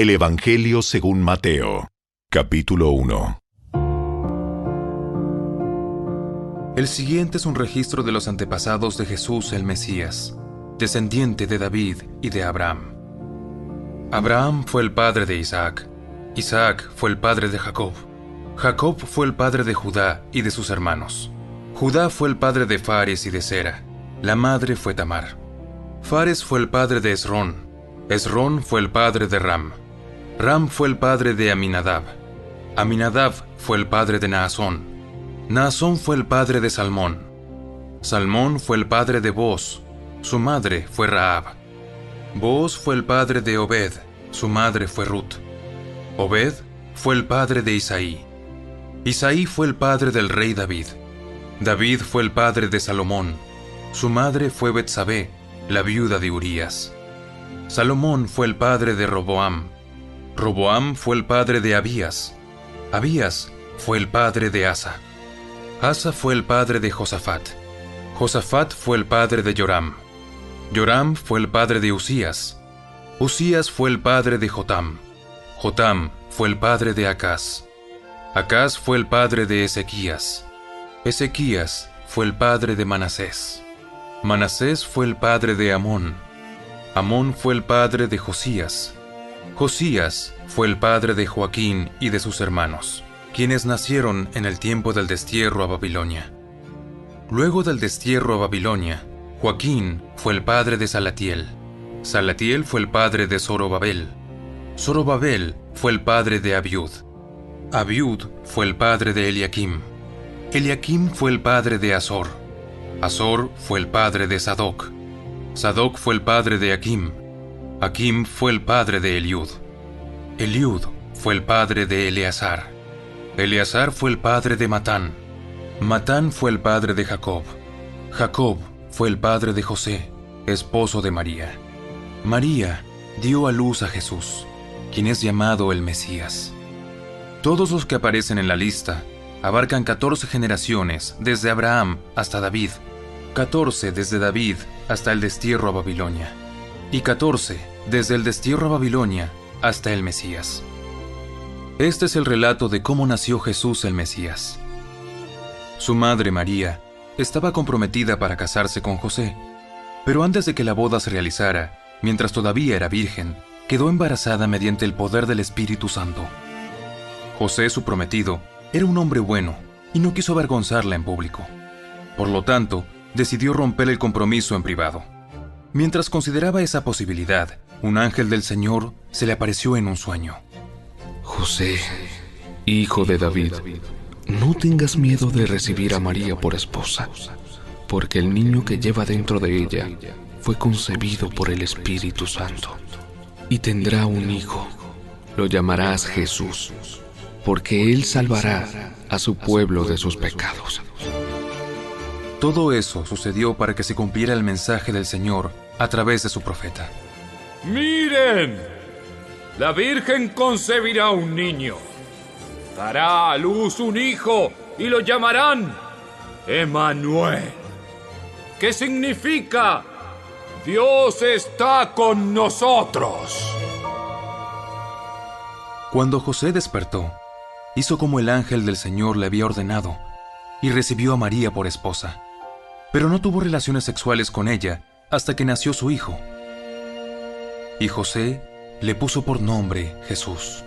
El Evangelio según Mateo, capítulo 1. El siguiente es un registro de los antepasados de Jesús el Mesías, descendiente de David y de Abraham. Abraham fue el padre de Isaac. Isaac fue el padre de Jacob. Jacob fue el padre de Judá y de sus hermanos. Judá fue el padre de Fares y de Zera. La madre fue Tamar. Fares fue el padre de Esrón. Esrón fue el padre de Ram. Ram fue el padre de Aminadab. Aminadab fue el padre de Naasón. Naasón fue el padre de Salmón. Salmón fue el padre de Booz. Su madre fue Rahab. Booz fue el padre de Obed. Su madre fue Ruth. Obed fue el padre de Isaí. Isaí fue el padre del rey David. David fue el padre de Salomón. Su madre fue Betsabé, la viuda de Urías. Salomón fue el padre de Roboam. Roboam fue el padre de Abías. Abías fue el padre de Asa. Asa fue el padre de Josafat. Josafat fue el padre de Joram. Joram fue el padre de Usías. Usías fue el padre de Jotam. Jotam fue el padre de Acaz. Acaz fue el padre de Ezequías. Ezequías fue el padre de Manasés. Manasés fue el padre de Amón. Amón fue el padre de Josías. Josías fue el padre de Joaquín y de sus hermanos, quienes nacieron en el tiempo del destierro a Babilonia. Luego del destierro a Babilonia, Joaquín fue el padre de Salatiel. Salatiel fue el padre de Zorobabel. Zorobabel fue el padre de Abiud. Abiud fue el padre de Eliakim. Eliakim fue el padre de Azor. Azor fue el padre de Sadoc. Sadoc fue el padre de Akim. Akim fue el padre de Eliud. Eliud fue el padre de Eleazar. Eleazar fue el padre de Matán. Matán fue el padre de Jacob. Jacob fue el padre de José, esposo de María. María dio a luz a Jesús, quien es llamado el Mesías. Todos los que aparecen en la lista abarcan 14 generaciones desde Abraham hasta David, 14 desde David hasta el destierro a Babilonia, y 14 desde el destierro a Babilonia hasta el Mesías. Este es el relato de cómo nació Jesús el Mesías. Su madre María estaba comprometida para casarse con José, pero antes de que la boda se realizara, mientras todavía era virgen, quedó embarazada mediante el poder del Espíritu Santo. José, su prometido, era un hombre bueno y no quiso avergonzarla en público. Por lo tanto, decidió romper el compromiso en privado. Mientras consideraba esa posibilidad, un ángel del Señor se le apareció en un sueño. José, hijo de David, no tengas miedo de recibir a María por esposa, porque el niño que lleva dentro de ella fue concebido por el Espíritu Santo. Y tendrá un hijo, lo llamarás Jesús, porque él salvará a su pueblo de sus pecados. Todo eso sucedió para que se cumpliera el mensaje del Señor a través de su profeta. ¡Miren! La Virgen concebirá un niño. Dará a luz un hijo y lo llamarán Emmanuel. ¿Qué significa? Dios está con nosotros. Cuando José despertó, hizo como el ángel del Señor le había ordenado y recibió a María por esposa. Pero no tuvo relaciones sexuales con ella hasta que nació su hijo. Y José le puso por nombre Jesús.